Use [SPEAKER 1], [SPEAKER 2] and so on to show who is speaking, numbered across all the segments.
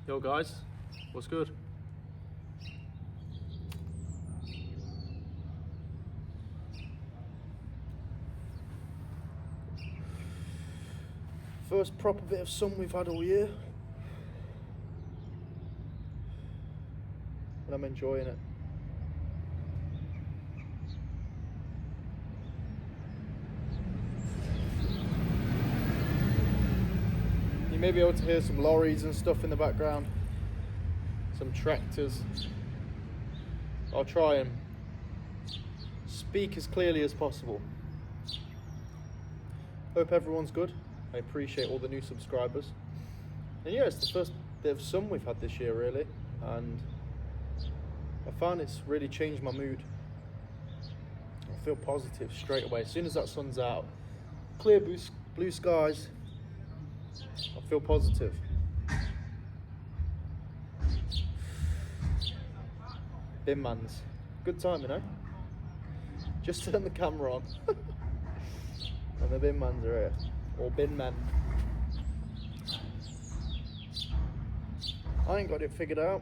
[SPEAKER 1] Yo guys, what's good? First proper bit of sun we've had all year. And I'm enjoying it. You may be able to hear some lorries and stuff in the background. Some tractors. I'll try and speak as clearly as possible. Hope everyone's good. I appreciate all the new subscribers. And yeah, it's the first bit of sun we've had this year really, and I found it's really changed my mood. I feel positive straight away. As soon as that sun's out, clear blue skies, I feel positive. Bin mans. Good time, you know? Just turn the camera on. And the bin mans are here. Or bin men. I ain't got it figured out.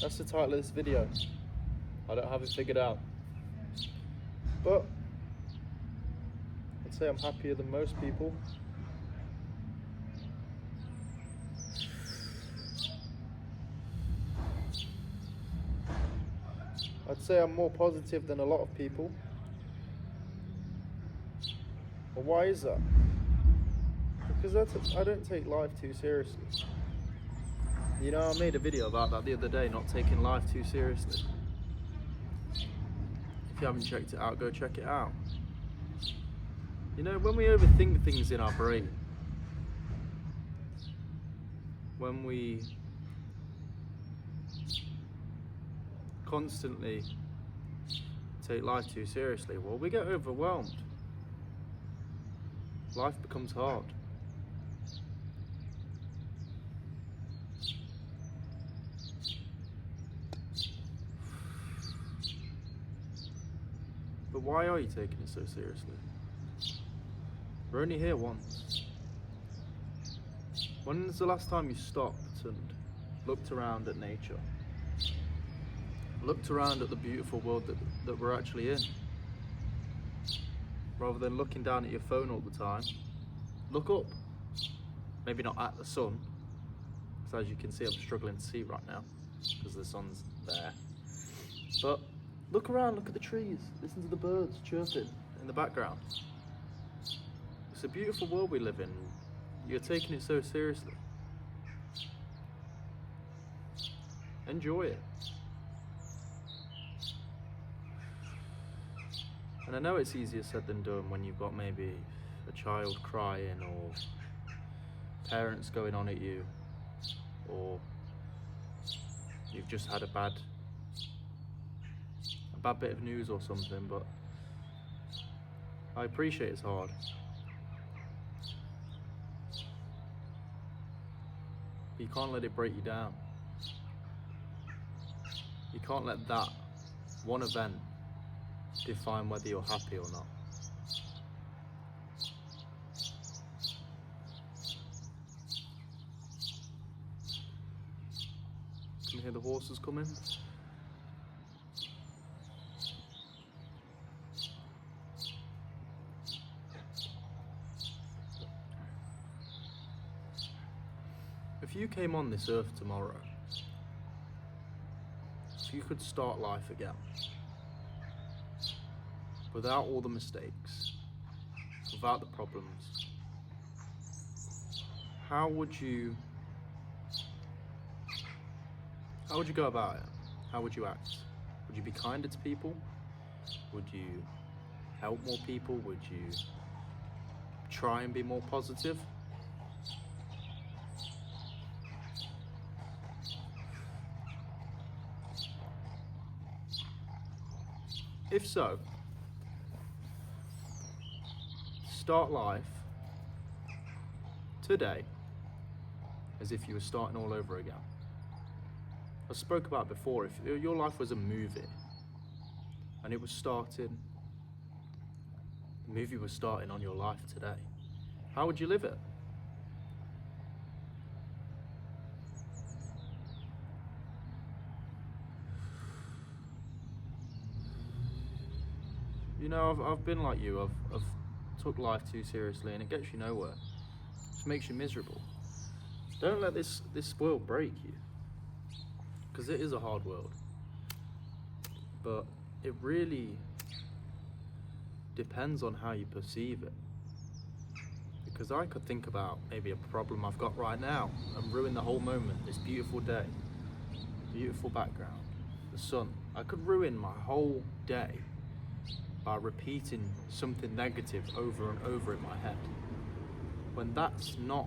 [SPEAKER 1] That's the title of this video. I don't have it figured out. But I'd say I'm happier than most people. I'd say I'm more positive than a lot of people. But why is that? Because I don't take life too seriously. You know, I made a video about that the other day, not taking life too seriously. If you haven't checked it out, go check it out. You know, when we overthink things in our brain, when we constantly take life too seriously, well, we get overwhelmed. Life becomes hard. But why are you taking it so seriously? We're only here once. When was the last time you stopped and looked around at nature? Looked around at the beautiful world that we're actually in? Rather than looking down at your phone all the time, look up. Maybe not at the sun, because as you can see I'm struggling to see right now, because the sun's there. But look around, look at the trees, listen to the birds chirping in the background. It's a beautiful world we live in. You're taking it so seriously. Enjoy it. And I know it's easier said than done when you've got maybe a child crying or parents going on at you, or you've just had a bad bit of news or something, but I appreciate it's hard. But you can't let it break you down. You can't let that one event define whether you're happy or not. Can you hear the horses coming? If you came on this earth tomorrow, if you could start life again, without all the mistakes, without the problems, how would you go about it? How would you act? Would you be kinder to people? Would you help more people? Would you try and be more positive? If so, start life today as if you were starting all over again. I spoke about before, if your life was a movie and it was starting, the movie was starting on your life today, how would you live it? You know, I've been like you. I've took life too seriously, and it gets you nowhere. It just makes you miserable. Don't let this world break you, because it is a hard world. But it really depends on how you perceive it. Because I could think about maybe a problem I've got right now and ruin the whole moment, this beautiful day, beautiful background, the sun. I could ruin my whole day by repeating something negative over and over in my head. When that's not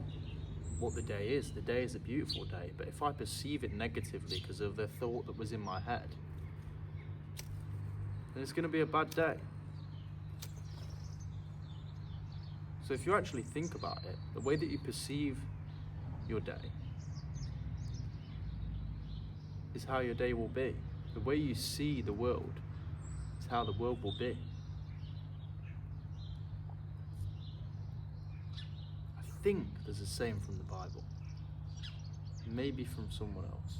[SPEAKER 1] what the day is. The day is a beautiful day, but if I perceive it negatively because of the thought that was in my head, then it's going to be a bad day. So if you actually think about it, the way that you perceive your day is how your day will be. The way you see the world is how the world will be. I think there's a saying from the Bible, maybe from someone else.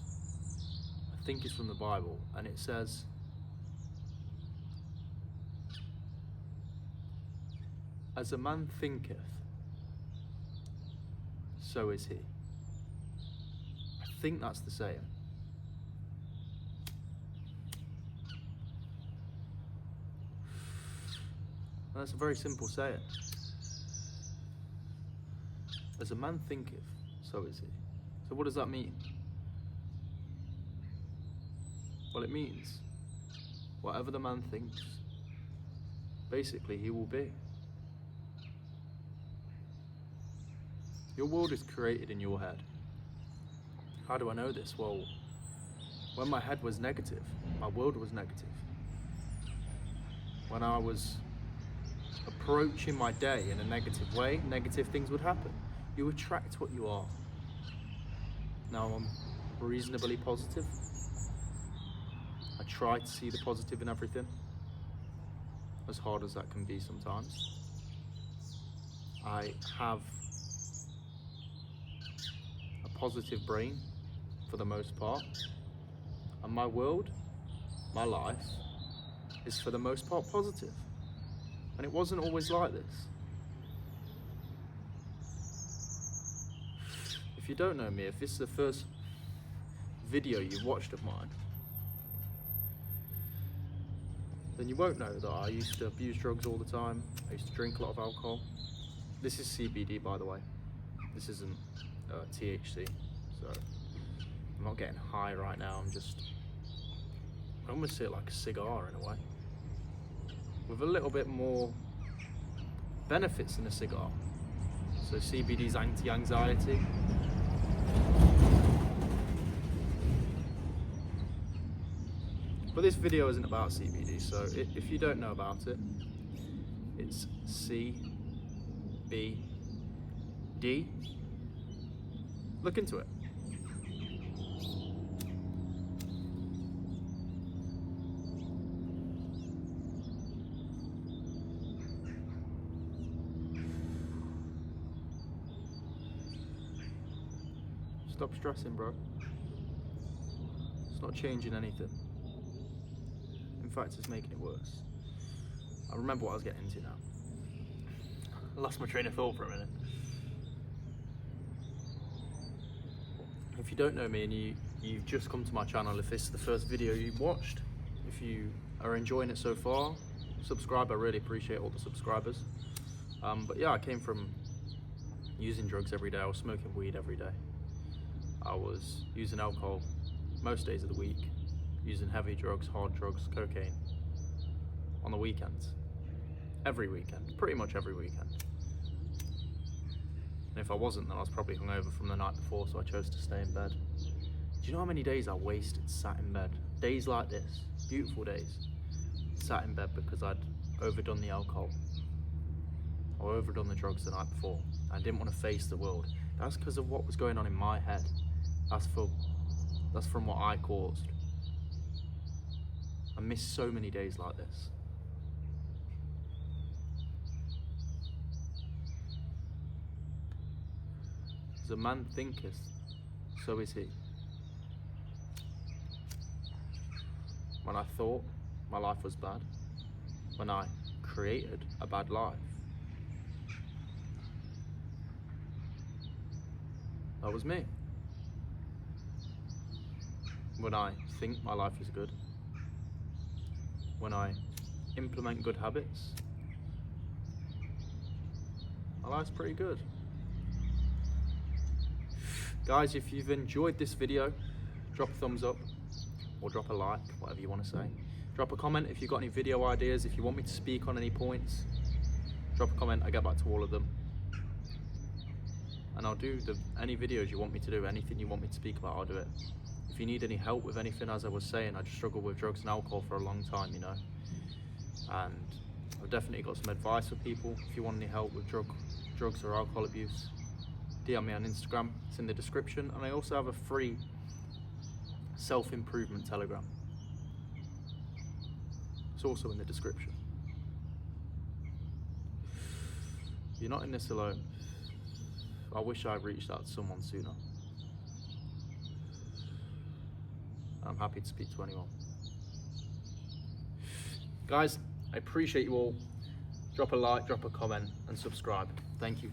[SPEAKER 1] I think it's from the Bible, and it says, as a man thinketh, so is he. I think that's the saying. And that's a very simple saying. As a man thinketh, so is he. So what does that mean? Well, it means whatever the man thinks, basically he will be. Your world is created in your head. How do I know this? Well, when my head was negative, my world was negative. When I was approaching my day in a negative way, negative things would happen. You attract what you are. Now I'm reasonably positive. I try to see the positive in everything, as hard as that can be sometimes. I have a positive brain for the most part, and my world, my life, is for the most part positive. And it wasn't always like this. If you don't know me, if this is the first video you've watched of mine, then you won't know that I used to abuse drugs all the time. I used to drink a lot of alcohol. This is CBD, by the way. This isn't THC, so I'm not getting high right now. I almost see it like a cigar in a way, with a little bit more benefits than a cigar. So CBD's anti-anxiety. But this video isn't about CBD, so if you don't know about it, it's CBD. Look into it. Stop stressing, bro. It's not changing anything. In fact, it's making it worse. I remember what I was getting into now. I lost my train of thought for a minute. If you don't know me and you've just come to my channel, if this is the first video you've watched, if you are enjoying it so far, subscribe. I really appreciate all the subscribers. But yeah, I came from using drugs every day. I was smoking weed every day. I was using alcohol most days of the week, using heavy drugs, hard drugs, cocaine on the weekends. Every weekend, pretty much every weekend. And if I wasn't, then I was probably hungover from the night before, so I chose to stay in bed. Do you know how many days I wasted sat in bed? Days like this, beautiful days, sat in bed because I'd overdone the alcohol or overdone the drugs the night before. I didn't want to face the world. That's because of what was going on in my head. That's from what I caused. I miss so many days like this. As a man thinketh, so is he. When I thought my life was bad, when I created a bad life. That was me. When I think my life is good, when I implement good habits, my life's pretty good. Guys, if you've enjoyed this video, drop a thumbs up or drop a like, whatever you want to say. Drop a comment if you've got any video ideas, if you want me to speak on any points. Drop a comment, I get back to all of them. And I'll do any videos you want me to do, anything you want me to speak about, I'll do it. If you need any help with anything, as I was saying, I just struggled with drugs and alcohol for a long time, you know. And I've definitely got some advice for people. If you want any help with drugs or alcohol abuse, DM me on Instagram, it's in the description. And I also have a free self-improvement Telegram. It's also in the description. You're not in this alone. I wish I reached out to someone sooner. I'm happy to speak to anyone. Guys, I appreciate you all. Drop a like, drop a comment, and subscribe. Thank you.